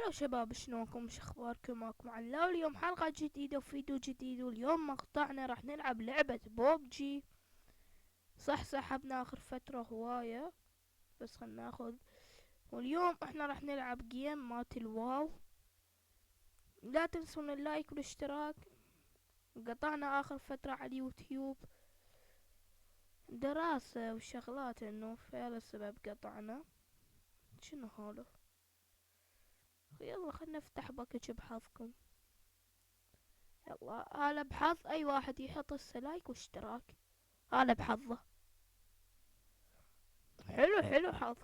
هلا شباب، شلونكم؟ اخباركم؟ معكم علاء. اليوم حلقة جديدة وفيديو جديد، واليوم مقطعنا راح نلعب لعبة بوبجي. صح سحبنا اخر فترة هواية، بس خلنا ناخذ. واليوم احنا راح نلعب جيم مات الواو. لا تنسون اللايك والاشتراك. قطعنا اخر فترة على اليوتيوب دراسة وشغلات، انه فعلا السبب قطعنا. شنو هذا؟ يلا خلنا نفتح باكج بحظكم. يلا هلا بحظ اي واحد يحط هسه لايك واشتراك، هلا بحظه. حلو حظ.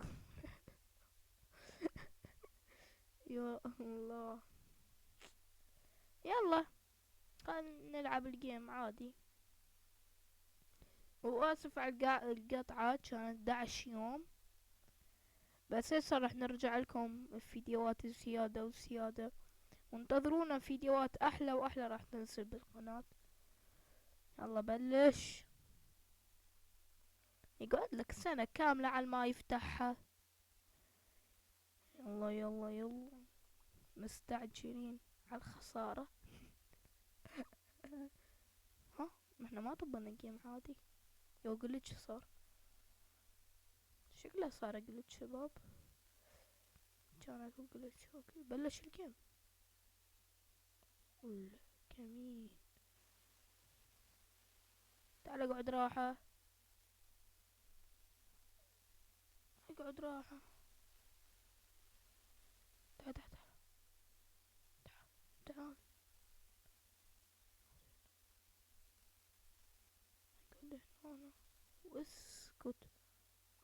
يا الله. يلا خلينا نلعب الجيم عادي. واسف على القطعة، كانت 11 يوم. بس هسه راح نرجع لكم فيديوهات زيادة وزيادة، وانتظرونا فيديوهات احلى واحلى راح تنزل بالقناة. يلا بلش. يقعد لك سنة كاملة على ما يفتحها. يلا يلا يلا، مستعجلين على الخسارة. ها، احنا ما طبنا جيم عادي. يو جلتش صار، شكله صار جلتش شباب. كان اكو جلتش. اوكي بلش الجيم. ولا كمين. تعال اقعد راحة. اقعد راحة. تعال تعال تعال تعال. اقعد هنا واسكت.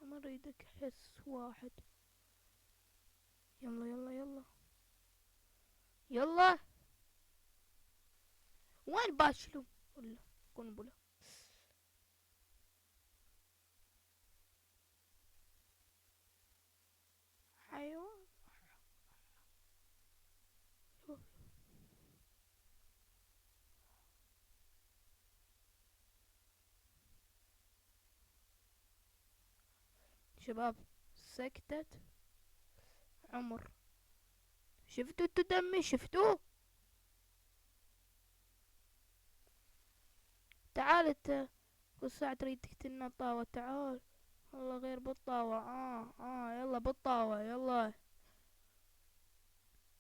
ما اريدك احس واحد. يلا يلا يلا يلا. وين باشلو؟ ولا قنبلة. حيوان. شباب سكتت عمر. شفتوا التدمي؟ شفتوه؟ تعال انت، كل ساعة تريد تقتلنا الطاوة. تعال. والله غير بالطاوة. يلا بالطاوة يلا.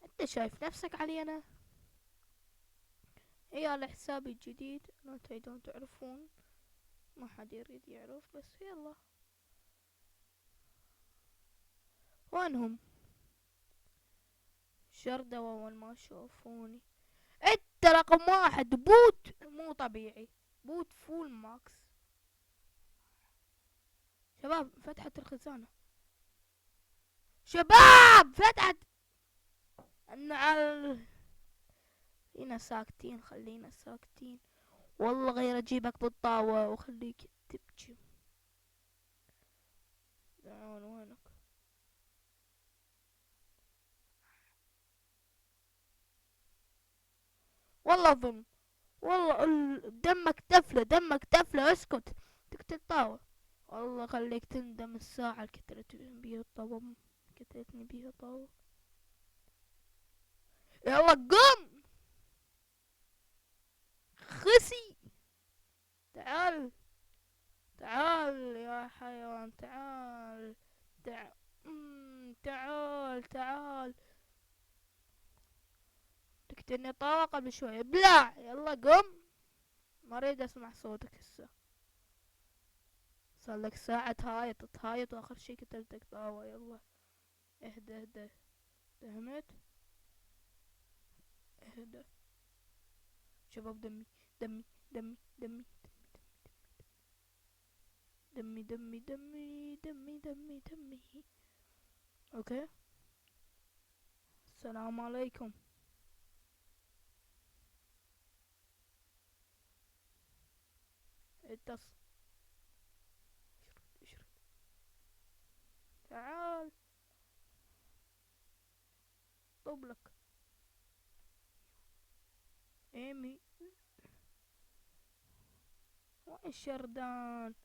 انت شايف نفسك علينا؟ ايه على حسابي الجديد، لا تريدون تعرفون. ما حد يريد يعرف، بس يلا. وينهم؟ شردوا اول ما شافوني. انت رقم واحد بوت مو طبيعي. بوت فول ماكس. شباب فتحت الخزانة. شباب فتحت. النعال. خلينا ساكتين خلينا ساكتين. والله غير اجيبك بالطاوة وخليك تبكي. تعال وينك؟ والله ظلم. والله دمك تفلة دمك تفلة. اسكت. تقتل طاوة. والله خليك تندم الساعة اللي كترت بيها الطاوة. كترتني بيها طاوة. يلا قم. خسي. تعال. تعال يا حيوان تعال. تعال. تعال تعال. تقتلني طاوة قبل شوية بلا. يلا قم. ما اريد اسمع صوتك هسه. صار لك ساعة تهايط واخر شي قتلتك طاوة. يلا اهدى اهدى. فهمت؟ اهدى. شباب دمي دمي دمي دمي دمي دمي دمي دمي دمي دمي. اوكي. السلام عليكم. اتصل. اشرد. تعال. طب لك. ايمي. وين شردان؟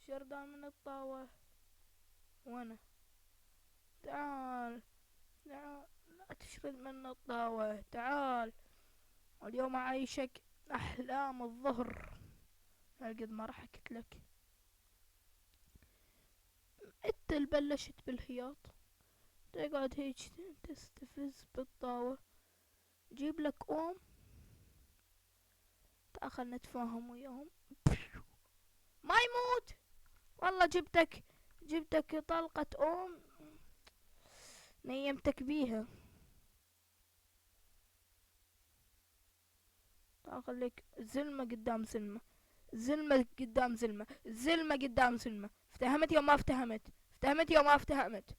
شردان من الطاوة. وانا. تعال. تعال. لا تشرد من الطاوة، تعال اليوم أعيشك أحلام الظهر. قد ما راح لك انت اللي بلشت بالهياط، تقعد هيج تستفز بالطاوة. جيب لك تأخل نتفاهم وياهم. ما يموت والله، جبتك طلقة نيمتك بيها. خليك زلمة قدام زلمة، زلمة قدام زلمة، زلمة قدام زلمة. افتهمت يا ما افتهمت، افتهمت يا ما افتهمت.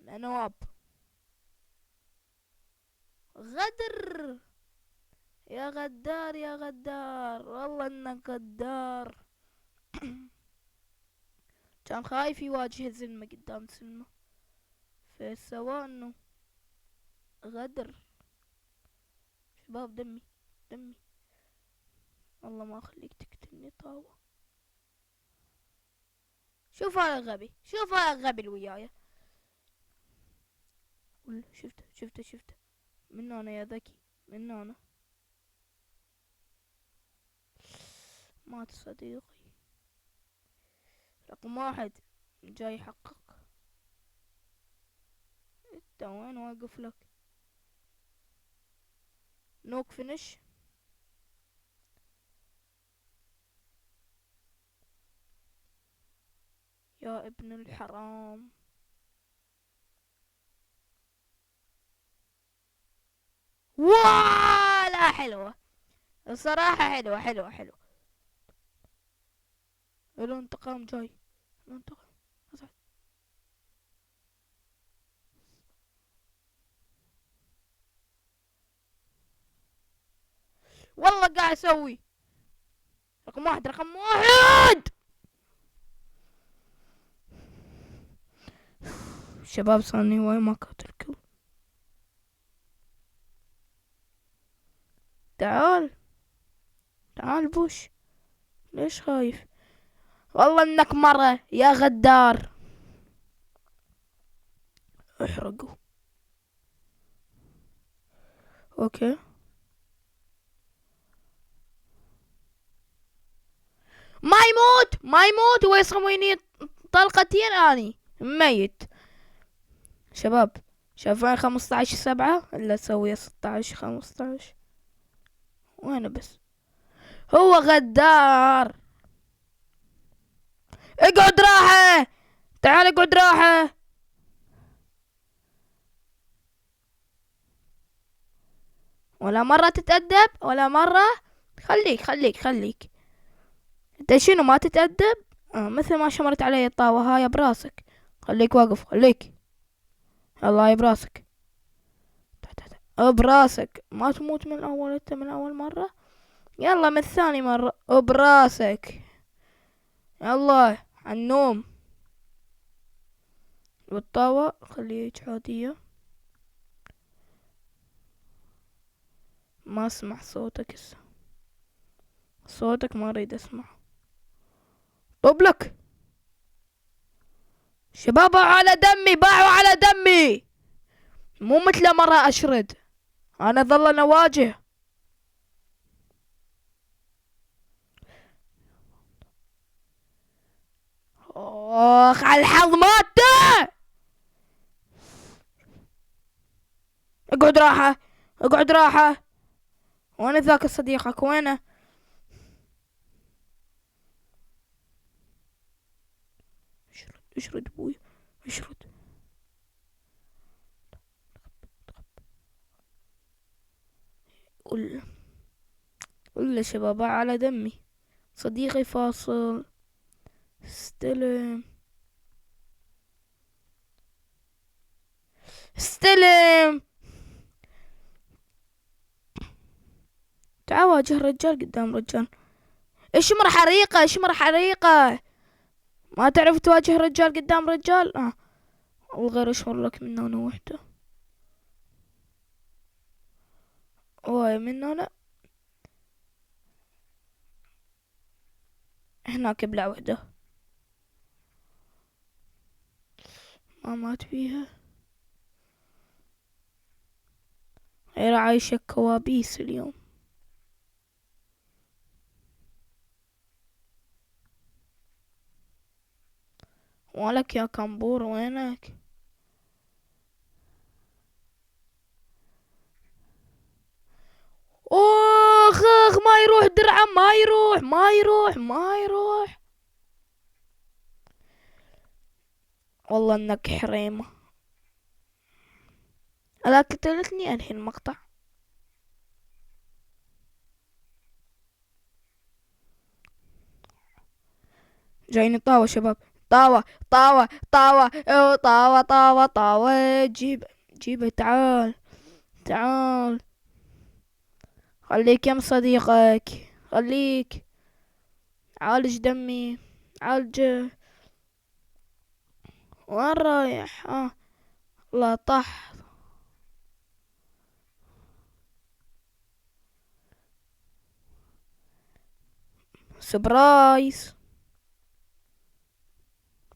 نواب غدر، يا غدار يا غدار، والله انك غدار. كان خايف يواجه زلمة قدام زلمة، فسوى انه غدر. شباب دمي دمي، والله ما اخليك تقتلني طاوة. شوف هذا الغبي، شوف هذا الغبي اللي وياي. شفته من هنا يا ذكي، من هنا. مات صديقي رقم 1 جاي يحقق. انت وين واقف لك؟ نوك فينش. يا ابن الحرام. لا حلوة الصراحة، حلوة. الانتقام جاي، الانتقام. والله قاعد اسوي رقم 1 رقم 1. شباب صارني هواي ما قاتلكم. تعال تعال بوش، ليش خايف؟ والله انك مرة يا غدار. احرقوا. اوكي ما يموت ويصمويني طلقتين اني ميت. شباب شايفين 15/7 الا اسوي 16/15. وانا بس هو غدار. اقعد راحة، تعال اقعد راحة. ولا مرة تتأدب ولا مرة. خليك انت شنو ما تتأدب؟ مثل ما شمرت علي الطاوة هاي براسك. خليك واقف، خليك. الله براسك، براسك ما تموت من اول، انت من اول مرة. يلا من ثاني مرة براسك. يلا عالنوم. بالطاوة خليك عادية. ما اسمع صوتك هسه، صوتك ما اريد اسمع. طب لك شباب، باعوا على دمي. مو مثل مرة اشرد، انا ظل انا واجه. اخ على الحظ ماته. اقعد راحة، اقعد راحة. وين ذاك صديقك وينه؟ اشرد بوي اشرد. قول شباب على دمي. صديقي فاصل، استلم استلم. تعال واجه رجال قدام رجال. اشمر حريقة اشمر حريقة. ما تعرف تواجه رجال قدام رجال. الغير اشمر لك من هنا وحدة. واي من هنا. هناك بلع وحدة ما مات فيها. غير عايشة كوابيس اليوم. ولك يا كمبور وينك؟ اخ اخ، ما يروح درعم، ما يروح ما يروح ما يروح. والله انك حريمة. لا قتلتني، انهي المقطع. جايني طاوة شباب. طاوة طاوة طاوة طاوة طاوة طاوة. جيبه تعال تعال. خليك يم صديقك، خليك. عالج دمي، عالجه. وين رايح؟ لا طح. سبرايز.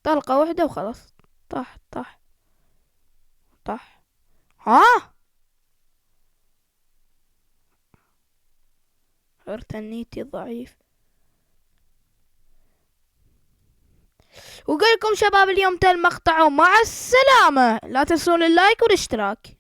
طلقة واحدة وخلاص. طح طح طح. ها، تنيتي ضعيف. وقلكم شباب اليوم تل مقطع، ومع السلامة. لا تنسون اللايك والاشتراك.